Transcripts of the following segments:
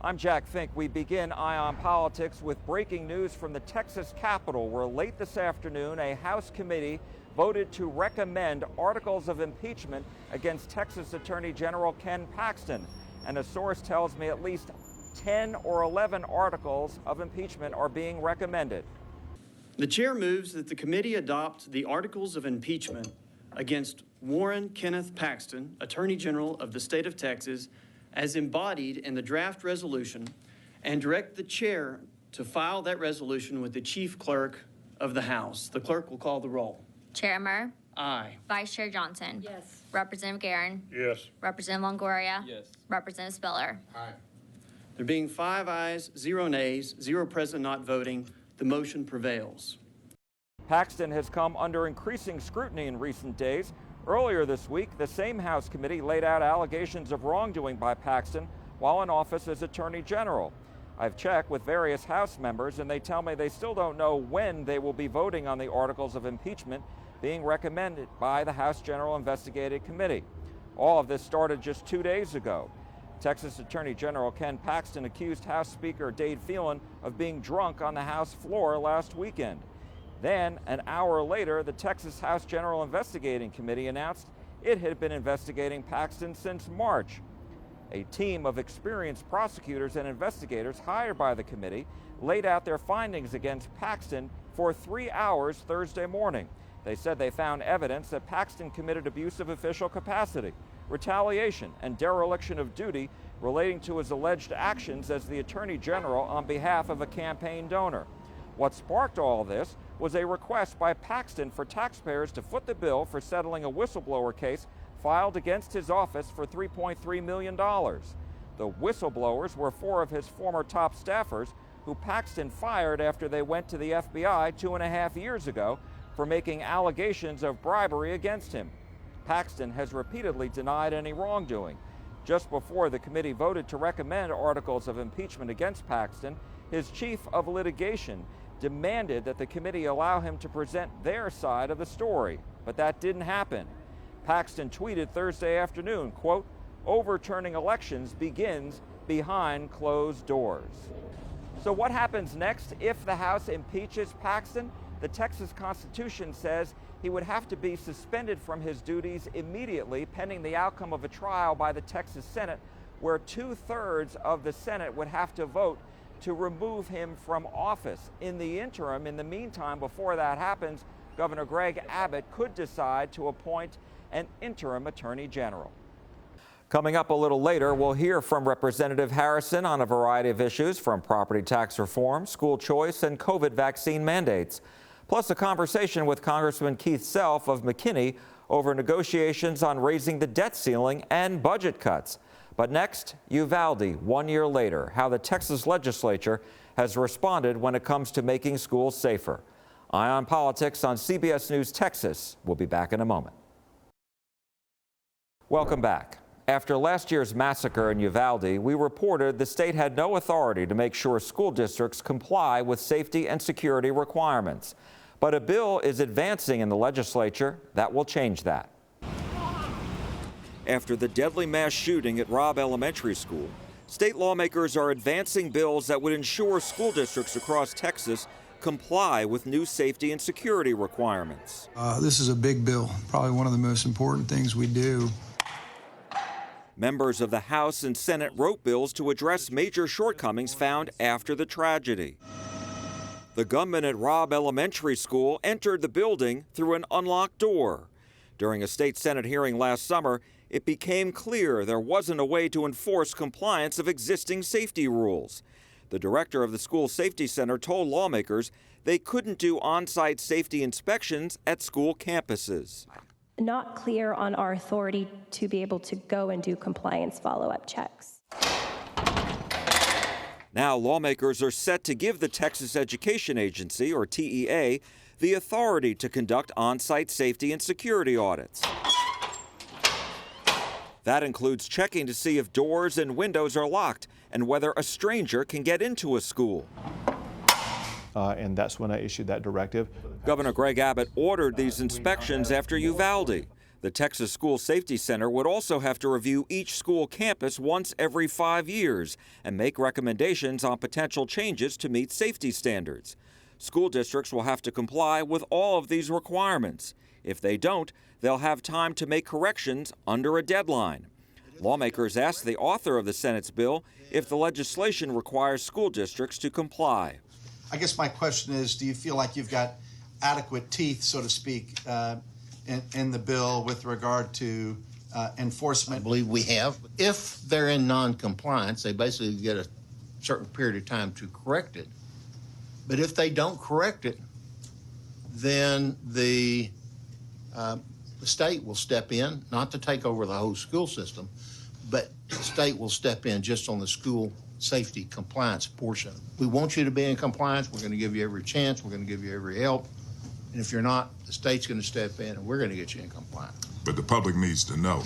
I'm Jack Fink. We begin Eye on Politics with breaking news from the Texas Capitol, where late this afternoon a House committee voted to recommend articles of impeachment against Texas Attorney General Ken Paxton. And a source tells me at least 10 or 11 articles of impeachment are being recommended. The chair moves that the committee adopt the articles of impeachment against Warren Kenneth Paxton, Attorney General of the state of Texas, as embodied in the draft resolution, and direct the chair to file that resolution with the chief clerk of the House. The clerk will call the roll. Chair Murr? Aye. Vice Chair Johnson? Yes. Representative Guerin? Yes. Representative Longoria? Yes. Representative Spiller? Aye. There being 5 ayes, 0 nays, 0 present not voting, the motion prevails. Paxton has come under increasing scrutiny in recent days. Earlier this week, the same House committee laid out allegations of wrongdoing by Paxton while in office as Attorney General. I've checked with various House members, and they tell me they still don't know when they will be voting on the articles of impeachment being recommended by the House General Investigative Committee. All of this started just 2 days ago. Texas Attorney General Ken Paxton accused House Speaker Dade Phelan of being drunk on the House floor last weekend. Then, an hour later, the Texas House General Investigating Committee announced it had been investigating Paxton since March. A team of experienced prosecutors and investigators hired by the committee laid out their findings against Paxton for 3 hours Thursday morning. They said they found evidence that Paxton committed abuse of official capacity, retaliation, and dereliction of duty relating to his alleged actions as the Attorney General on behalf of a campaign donor. What sparked all this was a request by Paxton for taxpayers to foot the bill for settling a whistleblower case filed against his office for $3.3 million. The whistleblowers were 4 of his former top staffers who Paxton fired after they went to the FBI 2.5 years ago for making allegations of bribery against him. Paxton has repeatedly denied any wrongdoing. Just before the committee voted to recommend articles of impeachment against Paxton, his chief of litigation demanded that the committee allow him to present their side of the story, but that didn't happen. Paxton tweeted Thursday afternoon, quote, "Overturning elections begins behind closed doors." So what happens next if the House impeaches Paxton? The Texas Constitution says he would have to be suspended from his duties immediately pending the outcome of a trial by the Texas Senate, where 2/3 of the Senate would have to vote to remove him from office. In the interim, in the meantime, before that happens, Governor Greg Abbott could decide to appoint an interim Attorney General. Coming up a little later, we'll hear from Representative Harrison on a variety of issues, from property tax reform, school choice, and COVID vaccine mandates. Plus a conversation with Congressman Keith Self of McKinney over negotiations on raising the debt ceiling and budget cuts. But next, Uvalde, 1 year later, how the Texas legislature has responded when it comes to making schools safer. Eye on Politics on CBS News Texas. We'll be back in a moment. Welcome back. After last year's massacre in Uvalde, we reported the state had no authority to make sure school districts comply with safety and security requirements. But a bill is advancing in the legislature that will change that. After the deadly mass shooting at Robb Elementary School, state lawmakers are advancing bills that would ensure school districts across Texas comply with new safety and security requirements. This is a big bill, probably one of the most important things we do. Members of the House and Senate wrote bills to address major shortcomings found after the tragedy. The gunman at Robb Elementary School entered the building through an unlocked door. During a state Senate hearing last summer, it became clear there wasn't a way to enforce compliance of existing safety rules. The director of the School Safety Center told lawmakers they couldn't do on-site safety inspections at school campuses. Not clear on our authority to be able to go and do compliance follow-up checks. Now lawmakers are set to give the Texas Education Agency, or TEA, the authority to conduct on-site safety and security audits. That includes checking to see if doors and windows are locked and whether a stranger can get into a school. And that's when I issued that directive. Governor Greg Abbott ordered these inspections after Uvalde. The Texas School Safety Center would also have to review each school campus once every 5 years and make recommendations on potential changes to meet safety standards. School districts will have to comply with all of these requirements. If they don't, they'll have time to make corrections under a deadline. Lawmakers asked the author of the Senate's bill if the legislation requires school districts to comply. I guess my question is, do you feel like you've got adequate teeth, so to speak, in the bill with regard to enforcement? I believe we have. If they're in non-compliance, they basically get a certain period of time to correct it. But if they don't correct it, then the state will step in, not to take over the whole school system, but the state will step in just on the school safety compliance portion. We want you to be in compliance. We're going to give you every chance. We're going to give you every help. And if you're not, the state's going to step in and we're going to get you in compliance. But the public needs to know,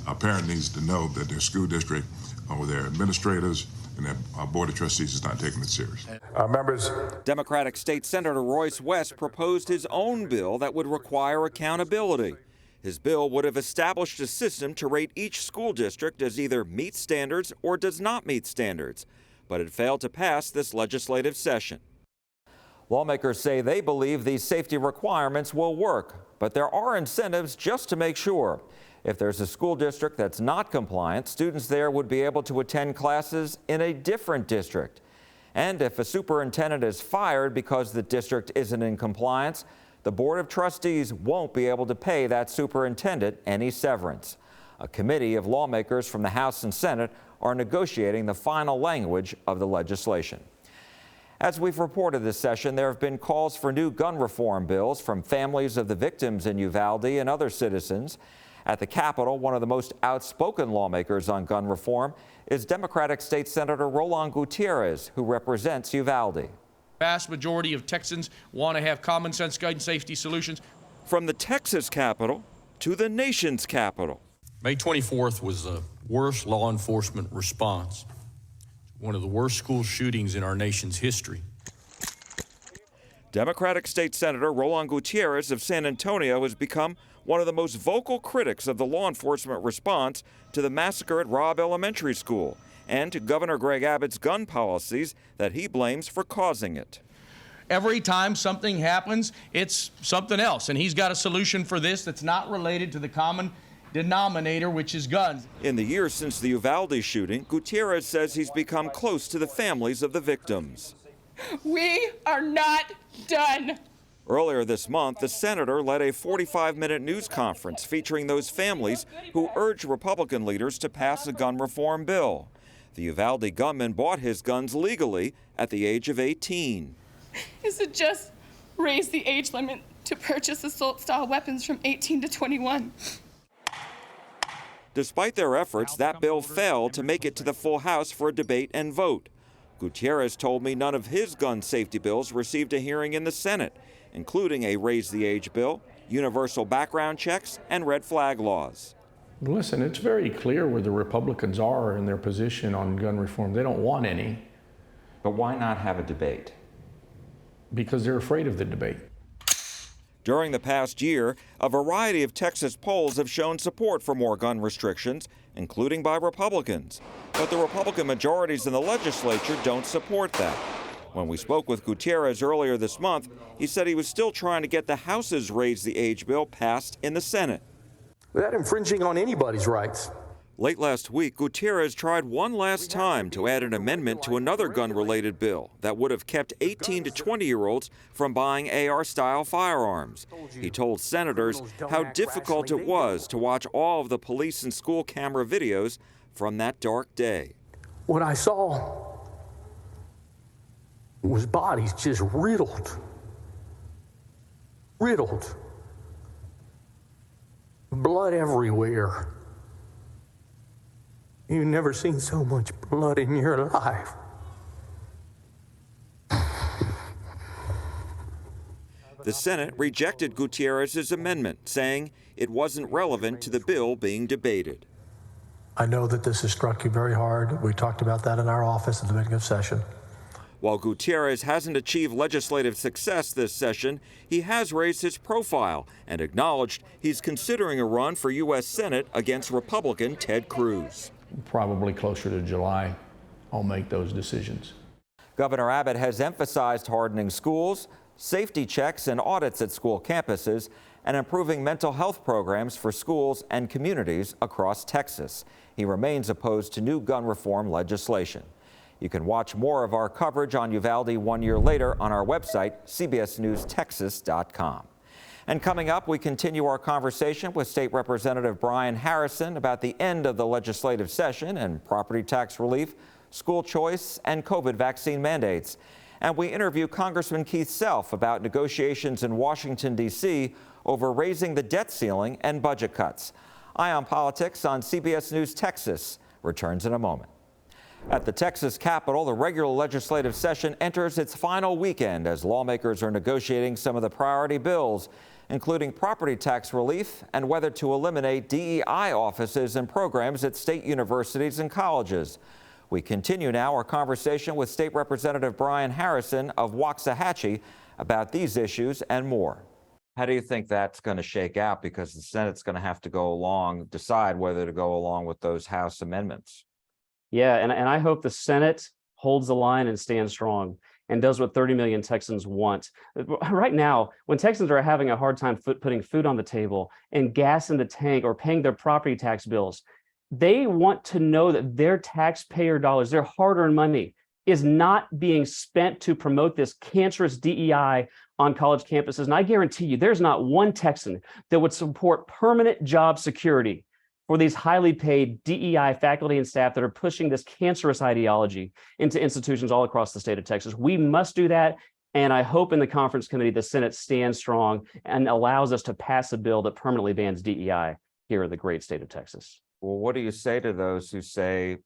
our parent needs to know that their school district or their administrators and our Board of Trustees is not taking it serious. Members. Democratic State Senator Royce West proposed his own bill that would require accountability. His bill would have established a system to rate each school district as either meets standards or does not meet standards, but it failed to pass this legislative session. Lawmakers say they believe these safety requirements will work, but there are incentives just to make sure. If there's a school district that's not compliant, students there would be able to attend classes in a different district. And if a superintendent is fired because the district isn't in compliance, the Board of Trustees won't be able to pay that superintendent any severance. A committee of lawmakers from the House and Senate are negotiating the final language of the legislation. As we've reported this session, there have been calls for new gun reform bills from families of the victims in Uvalde and other citizens. At the Capitol, one of the most outspoken lawmakers on gun reform is Democratic State Senator Roland Gutierrez, who represents Uvalde. Vast majority of Texans want to have common sense gun safety solutions. From the Texas Capitol to the nation's capital. May 24th was the worst law enforcement response. One of the worst school shootings in our nation's history. Democratic State Senator Roland Gutierrez of San Antonio has become one of the most vocal critics of the law enforcement response to the massacre at Robb Elementary School and to Governor Greg Abbott's gun policies that he blames for causing it. Every time something happens, it's something else, and he's got a solution for this that's not related to the common denominator, which is guns. In the years since the Uvalde shooting, Gutierrez says he's become close to the families of the victims. We are not done. Earlier this month, the senator led a 45-minute news conference featuring those families who urged Republican leaders to pass a gun reform bill. The Uvalde gunman bought his guns legally at the age of 18. Is it just raise the age limit to purchase assault-style weapons from 18 to 21? Despite their efforts, that bill failed to make it to the full House for a debate and vote. Gutierrez told me none of his gun safety bills received a hearing in the Senate, including a raise the age bill, universal background checks, and red flag laws. Listen, it's very clear where the Republicans are in their position on gun reform. They don't want any. But why not have a debate? Because they're afraid of the debate. During the past year, a variety of Texas polls have shown support for more gun restrictions, including by Republicans. But the Republican majorities in the legislature don't support that. When we spoke with Gutierrez earlier this month, he said he was still trying to get the House's raise the age bill passed in the Senate. Without infringing on anybody's rights. Late last week, Gutierrez tried one last time to add an amendment to another gun-related bill that would have kept 18 to 20-year-olds from buying AR-style firearms. He told senators how difficult it was to watch all of the police and school camera videos from that dark day. What I saw was bodies just riddled. Blood everywhere. You've never seen so much blood in your life. The Senate rejected Gutierrez's amendment, saying it wasn't relevant to the bill being debated. I know that this has struck you very hard. We talked about that in our office at the beginning of session. While Gutierrez hasn't achieved legislative success this session, he has raised his profile and acknowledged he's considering a run for U.S. Senate against Republican Ted Cruz. Probably closer to July, I'll make those decisions. Governor Abbott has emphasized hardening schools, safety checks and audits at school campuses, and improving mental health programs for schools and communities across Texas. He remains opposed to new gun reform legislation. You can watch more of our coverage on Uvalde 1 year later on our website, cbsnewstexas.com. And coming up, we continue our conversation with State Representative Brian Harrison about the end of the legislative session and property tax relief, school choice, and COVID vaccine mandates. And we interview Congressman Keith Self about negotiations in Washington, D.C. over raising the debt ceiling and budget cuts. Eye on Politics on CBS News Texas returns in a moment. At the Texas Capitol, the regular legislative session enters its final weekend as lawmakers are negotiating some of the priority bills, including property tax relief and whether to eliminate DEI offices and programs at state universities and colleges. We continue now our conversation with State Representative Brian Harrison of Waxahachie about these issues and more. How do you think that's going to shake out? Because the Senate's going to have to go along, decide whether to go along with those House amendments. Yeah, and I hope the Senate holds the line and stands strong and does what 30 million Texans want. Right now, when Texans are having a hard time putting food on the table and gas in the tank or paying their property tax bills, they want to know that their taxpayer dollars, their hard-earned money, is not being spent to promote this cancerous DEI on college campuses. And I guarantee you, there's not one Texan that would support permanent job security for these highly paid DEI faculty and staff that are pushing this cancerous ideology into institutions all across the state of Texas. We must do that. And I hope in the conference committee, the Senate stands strong and allows us to pass a bill that permanently bans DEI here in the great state of Texas. Well, what do you say to those who say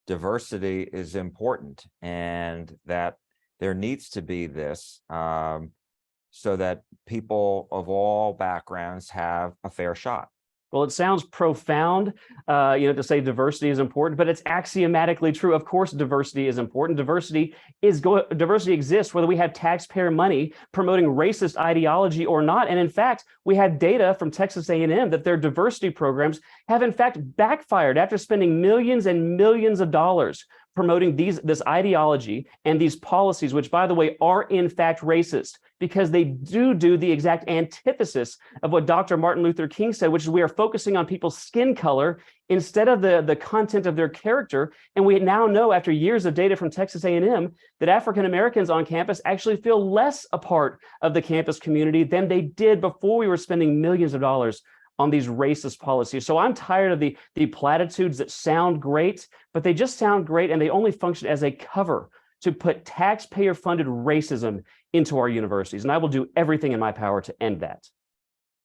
diversity is important and that there needs to be this so that people of all backgrounds have a fair shot? Well, it sounds profound, to say diversity is important, but it's axiomatically true. Of course, diversity is important. Diversity exists whether we have taxpayer money promoting racist ideology or not. And in fact, we have data from Texas A&M that their diversity programs have in fact backfired after spending millions and millions of dollars promoting this ideology and these policies, which, by the way, are in fact racist, because they do the exact antithesis of what Dr. Martin Luther King said, which is we are focusing on people's skin color instead of the content of their character. And we now know, after years of data from Texas A&M, that African Americans on campus actually feel less a part of the campus community than they did before we were spending millions of dollars on these racist policies. So I'm tired of the platitudes that sound great, but they just sound great and they only function as a cover to put taxpayer-funded racism into our universities. And I will do everything in my power to end that.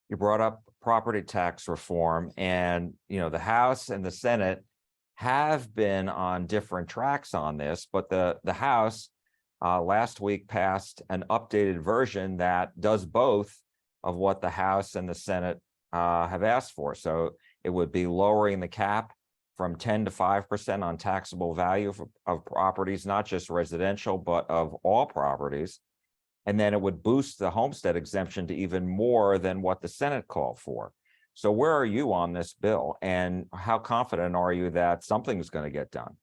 You brought up property tax reform, and the House and the Senate have been on different tracks on this, but the House last week passed an updated version that does both of what the House and the Senate have asked for. So it would be lowering the cap from 10 to 5% on taxable value of properties, not just residential, but of all properties. And then it would boost the homestead exemption to even more than what the Senate called for. So where are you on this bill, and how confident are you that something's going to get done?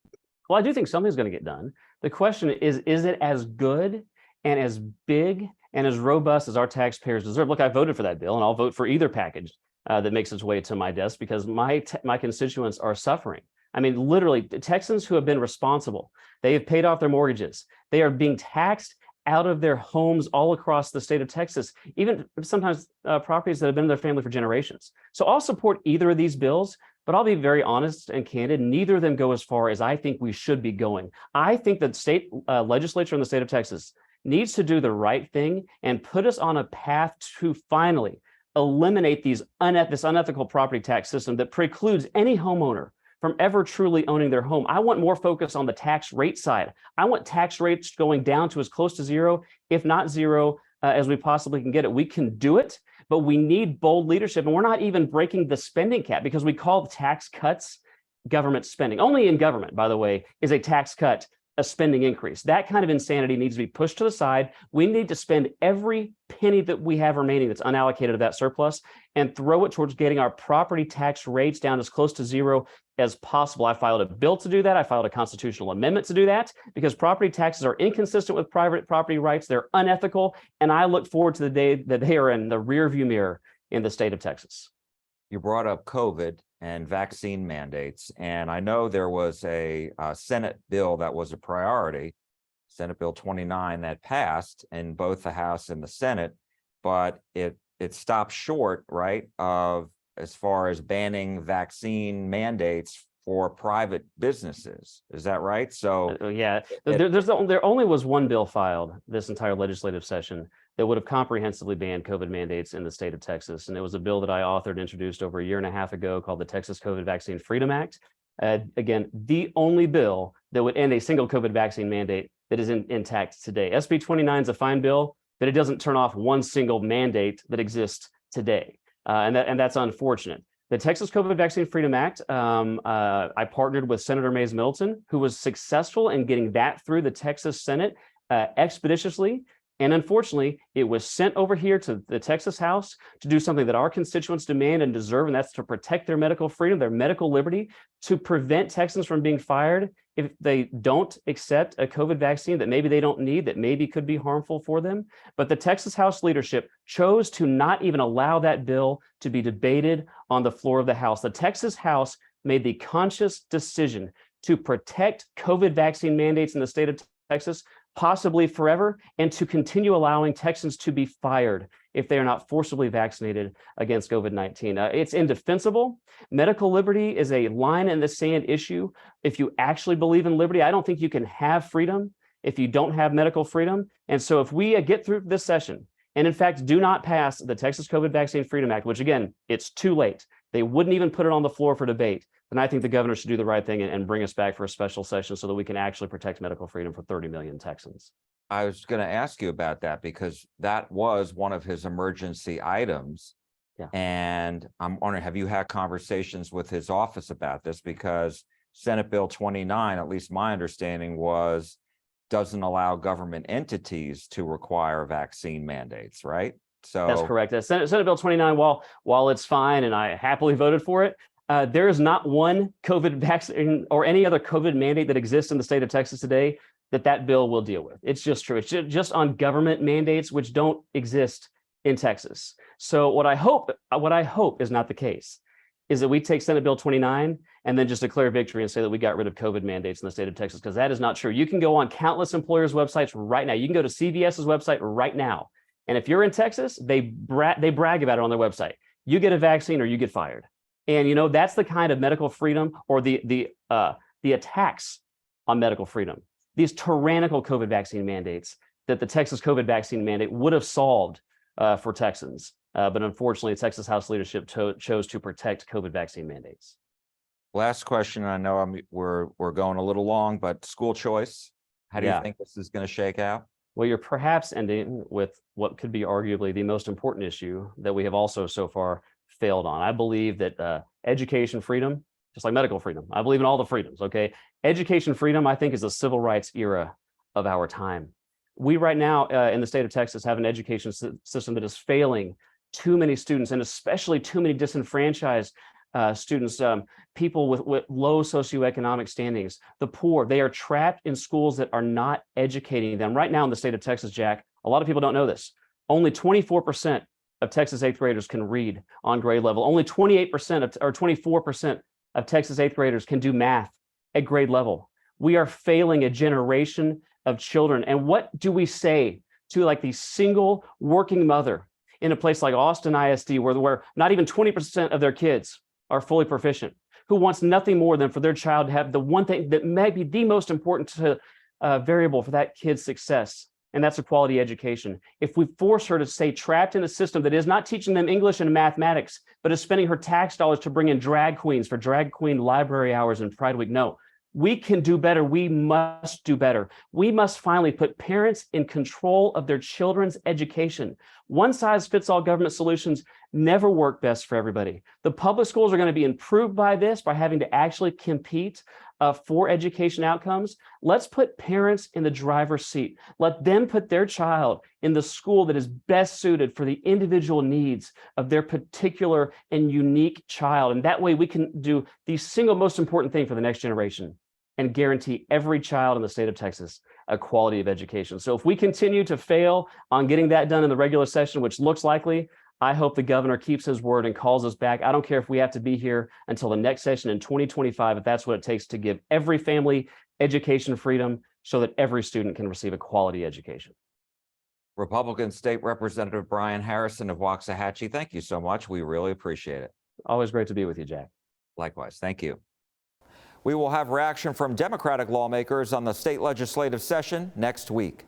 Well, I do think something's going to get done. The question is it as good and as big and as robust as our taxpayers deserve? Look, I voted for that bill, and I'll vote for either package that makes its way to my desk, because my constituents are suffering. I mean, literally, the Texans who have been responsible, they have paid off their mortgages. They are being taxed out of their homes all across the state of Texas, even sometimes properties that have been in their family for generations. So I'll support either of these bills, but I'll be very honest and candid. Neither of them go as far as I think we should be going. I think that state legislature in the state of Texas needs to do the right thing and put us on a path to finally eliminate this unethical property tax system that precludes any homeowner from ever truly owning their home. I want more focus on the tax rate side. I want tax rates going down to as close to zero, if not zero, as we possibly can get it. We can do it, but we need bold leadership. And we're not even breaking the spending cap, because we call tax cuts government spending. Only in government, by the way, is a tax cut a spending increase. That kind of insanity needs to be pushed to the side. We need to spend every penny that we have remaining that's unallocated of that surplus and throw it towards getting our property tax rates down as close to zero as possible. I filed a bill to do that. I filed a constitutional amendment to do that because property taxes are inconsistent with private property rights. They're unethical. And I look forward to the day that they are in the rearview mirror in the state of Texas. You brought up COVID and vaccine mandates, and I know there was a Senate bill that was a priority, Senate Bill 29, that passed in both the House and the Senate, but it stopped short, right, of as far as banning vaccine mandates for private businesses. Is that right? So yeah, there only was one bill filed this entire legislative session that would have comprehensively banned COVID mandates in the state of Texas. And it was a bill that I authored and introduced over a year and a half ago called the Texas COVID Vaccine Freedom Act. Again, the only bill that would end a single COVID vaccine mandate that is intact today. SB 29 is a fine bill, but it doesn't turn off one single mandate that exists today. And that's unfortunate. The Texas COVID Vaccine Freedom Act, I partnered with Senator Mays Middleton, who was successful in getting that through the Texas Senate expeditiously. And unfortunately, it was sent over here to the Texas House to do something that our constituents demand and deserve, and that's to protect their medical freedom, their medical liberty, to prevent Texans from being fired if they don't accept a COVID vaccine that maybe they don't need, that maybe could be harmful for them. But the Texas House leadership chose to not even allow that bill to be debated on the floor of the House. The Texas House made the conscious decision to protect COVID vaccine mandates in the state of Texas, possibly forever, and to continue allowing Texans to be fired if they are not forcibly vaccinated against COVID-19. It's indefensible. Medical liberty is a line in the sand issue. If you actually believe in liberty, I don't think you can have freedom if you don't have medical freedom. And so if we get through this session and in fact do not pass the Texas COVID Vaccine Freedom Act, which again, it's too late. They wouldn't even put it on the floor for debate. Then I think the governor should do the right thing and bring us back for a special session so that we can actually protect medical freedom for 30 million Texans. I was going to ask you about that because that was one of his emergency items. Yeah. And I'm wondering, have you had conversations with his office about this? Because Senate Bill 29, at least my understanding was, doesn't allow government entities to require vaccine mandates, right? So that's correct. Senate Bill 29, while it's fine and I happily voted for it, there is not one COVID vaccine or any other COVID mandate that exists in the state of Texas today that bill will deal with. It's just true. It's just on government mandates, which don't exist in Texas. So what I hope is not the case, is that we take Senate Bill 29 and then just declare victory and say that we got rid of COVID mandates in the state of Texas, because that is not true. You can go on countless employers' websites right now. You can go to CVS's website right now. And if you're in Texas, they brag about it on their website. You get a vaccine or you get fired. And, you know, that's the kind of medical freedom or the attacks on medical freedom, these tyrannical COVID vaccine mandates that the Texas COVID vaccine mandate would have solved for Texans. But unfortunately, the Texas House leadership chose to protect COVID vaccine mandates. Last question. I know we're going a little long, but school choice. How do you think this is going to shake out? Well, you're perhaps ending with what could be arguably the most important issue that we have also so far failed on. I believe that education freedom, just like medical freedom, I believe in all the freedoms, okay? Education freedom, I think, is a civil rights era of our time. We right now in the state of Texas have an education system that is failing too many students, and especially too many disenfranchised students, people with low socioeconomic standings, the poor. They are trapped in schools that are not educating them. Right now in the state of Texas, Jack, a lot of people don't know this. Only 24% of Texas 8th graders can read on grade level. Only 28% or 24% of Texas 8th graders can do math at grade level. We are failing a generation of children. And what do we say to like the single working mother in a place like Austin ISD, where not even 20% of their kids are fully proficient, who wants nothing more than for their child to have the one thing that may be the most important variable for that kid's success, and that's a quality education. If we force her to stay trapped in a system that is not teaching them English and mathematics, but is spending her tax dollars to bring in drag queens for drag queen library hours and Pride Week, no. We can do better. We must do better. We must finally put parents in control of their children's education. One-size-fits-all government solutions never work best for everybody. The public schools are going to be improved by this, by having to actually compete for education outcomes. Let's put parents in the driver's seat. Let them put their child in the school that is best suited for the individual needs of their particular and unique child. And that way we can do the single most important thing for the next generation and guarantee every child in the state of Texas a quality of education. So if we continue to fail on getting that done in the regular session, which looks likely, I hope the governor keeps his word and calls us back. I don't care if we have to be here until the next session in 2025, if that's what it takes to give every family education freedom so that every student can receive a quality education. Republican State Representative Brian Harrison of Waxahachie, thank you so much. We really appreciate it. Always great to be with you, Jack. Likewise. Thank you. We will have reaction from Democratic lawmakers on the state legislative session next week.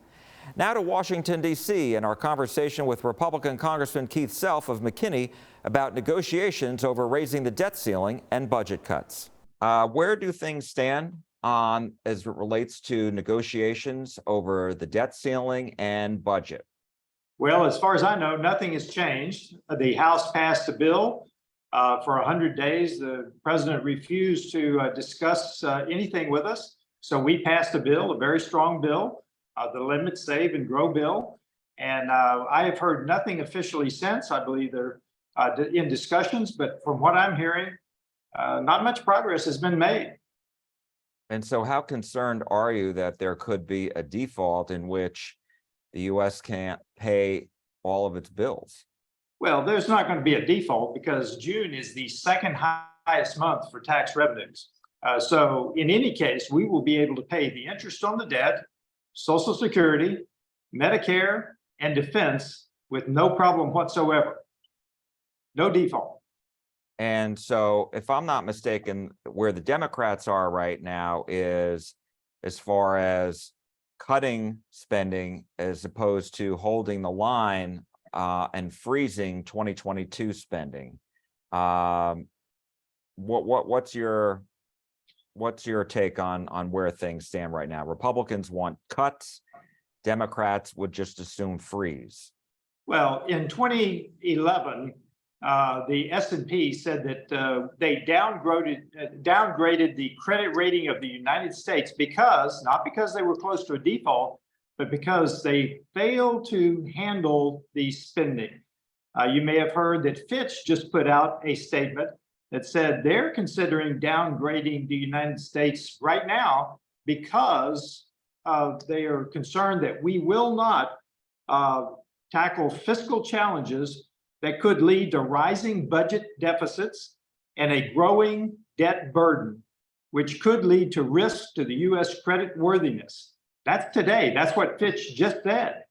Now to Washington, D.C. and our conversation with Republican Congressman Keith Self of McKinney about negotiations over raising the debt ceiling and budget cuts. Where do things stand on as it relates to negotiations over the debt ceiling and budget? Well, as far as I know, nothing has changed. The House passed a bill for 100 days. The president refused to discuss anything with us. So we passed a bill, a very strong bill. The Limit, Save, and Grow bill. And I have heard nothing officially since. I believe they're in discussions, but from what I'm hearing, not much progress has been made. And so how concerned are you that there could be a default in which the U.S. can't pay all of its bills? Well, there's not going to be a default because June is the second highest month for tax revenues. So in any case, we will be able to pay the interest on the debt, Social Security, Medicare, and defense with no problem whatsoever. No default. And so if I'm not mistaken, where the Democrats are right now is as far as cutting spending as opposed to holding the line and freezing 2022 spending. What's your take on where things stand right now? Republicans want cuts. Democrats would just assume freeze. Well, in 2011, the S&P said that they downgraded the credit rating of the United States not because they were close to a default, but because they failed to handle the spending. You may have heard that Fitch just put out a statement that said they're considering downgrading the United States right now because they are concerned that we will not tackle fiscal challenges that could lead to rising budget deficits and a growing debt burden, which could lead to risk to the U.S. credit worthiness. That's today. That's what Fitch just said.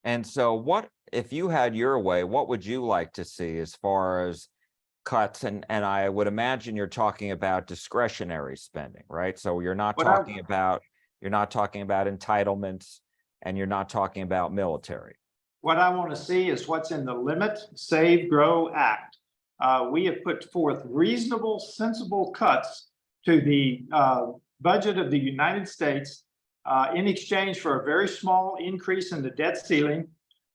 And so what, if you had your way, what would you like to see as far as cuts? And I would imagine you're talking about discretionary spending, right? So you're not talking about entitlements, and you're not talking about military. What I want to see is what's in the Limit, Save, Grow Act. We have put forth reasonable, sensible cuts to the budget of the United States in exchange for a very small increase in the debt ceiling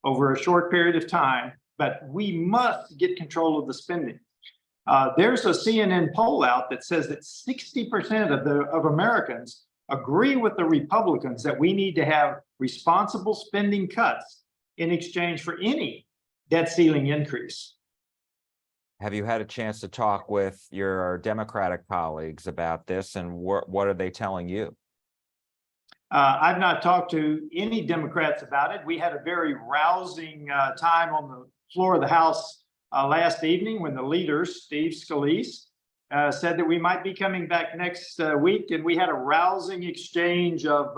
over a short period of time, but we must get control of the spending. There's a CNN poll out that says that 60% of Americans agree with the Republicans that we need to have responsible spending cuts in exchange for any debt ceiling increase. Have you had a chance to talk with your Democratic colleagues about this, and what are they telling you? I've not talked to any Democrats about it. We had a very rousing time on the floor of the House last evening when the leaders, Steve Scalise, said that we might be coming back next week, and we had a rousing exchange of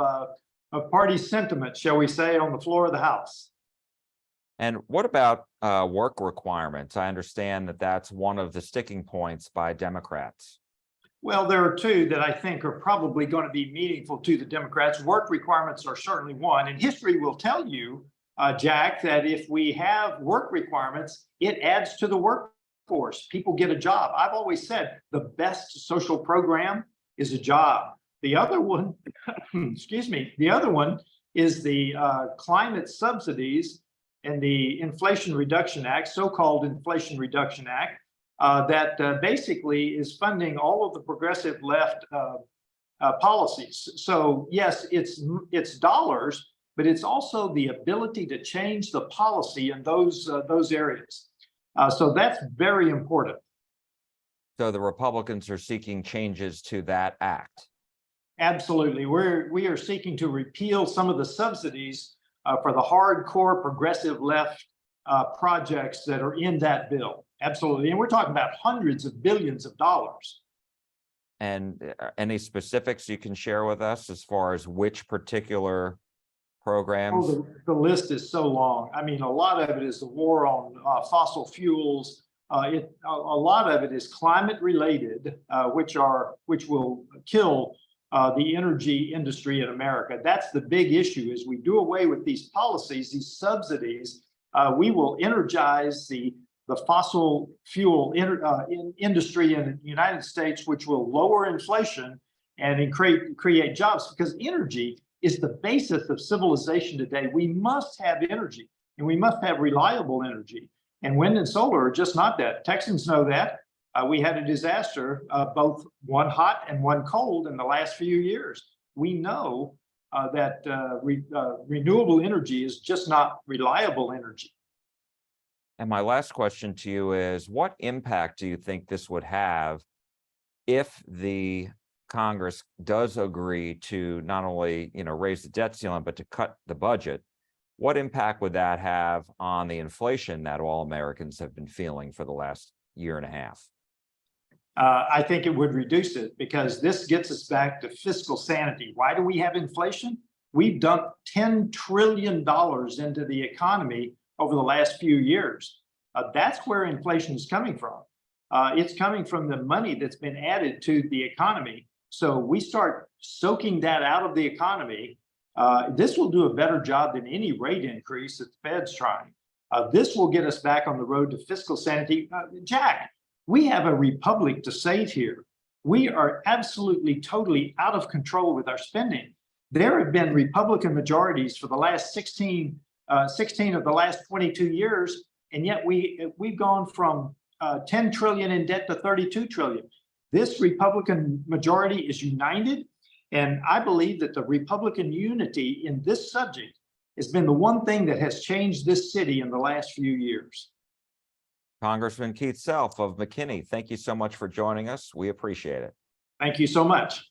party sentiment, shall we say, on the floor of the House. And what about work requirements? I understand that that's one of the sticking points by Democrats. Well, there are two that I think are probably going to be meaningful to the Democrats. Work requirements are certainly one, and history will tell you, Jack, that if we have work requirements, it adds to the workforce. People get a job. I've always said the best social program is a job. The other one, excuse me, the other one is the climate subsidies in the Inflation Reduction Act, so-called Inflation Reduction Act, that basically is funding all of the progressive left policies. So yes, it's dollars, but it's also the ability to change the policy in those areas. So that's very important. So the Republicans are seeking changes to that act. Absolutely. We are seeking to repeal some of the subsidies for the hardcore progressive left projects that are in that bill. Absolutely. And we're talking about hundreds of billions of dollars. And any specifics you can share with us as far as which particular programs? Oh, the list is so long. I mean, a lot of it is the war on fossil fuels. A lot of it is climate related, which will kill the energy industry in America. That's the big issue. Is we do away with these policies, these subsidies, we will energize the fossil fuel industry in the United States, which will lower inflation and create jobs, because energy is the basis of civilization today. We must have energy, and we must have reliable energy. And wind and solar are just not that. Texans know that. We had a disaster, both one hot and one cold in the last few years. We know that renewable energy is just not reliable energy. And my last question to you is, what impact do you think this would have if the Congress does agree to not only, raise the debt ceiling, but to cut the budget? What impact would that have on the inflation that all Americans have been feeling for the last year and a half? I think it would reduce it, because this gets us back to fiscal sanity. Why do we have inflation? We've dumped $10 trillion into the economy over the last few years. That's where inflation is coming from. It's coming from the money that's been added to the economy. So we start soaking that out of the economy. This will do a better job than any rate increase that the Fed's trying. This will get us back on the road to fiscal sanity. Jack, we have a republic to save here. We are absolutely, totally out of control with our spending. There have been Republican majorities for the last 16 of the last 22 years, and yet we've gone from 10 trillion in debt to 32 trillion. This Republican majority is united, and I believe that the Republican unity in this subject has been the one thing that has changed this city in the last few years. Congressman Keith Self of McKinney, thank you so much for joining us. We appreciate it. Thank you so much.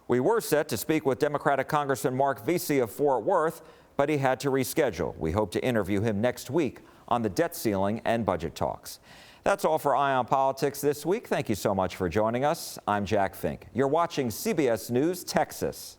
We were set to speak with Democratic Congressman Mark Vesey of Fort Worth, but he had to reschedule. We hope to interview him next week on the debt ceiling and budget talks. That's all for Eye on Politics this week. Thank you so much for joining us. I'm Jack Fink. You're watching CBS News Texas.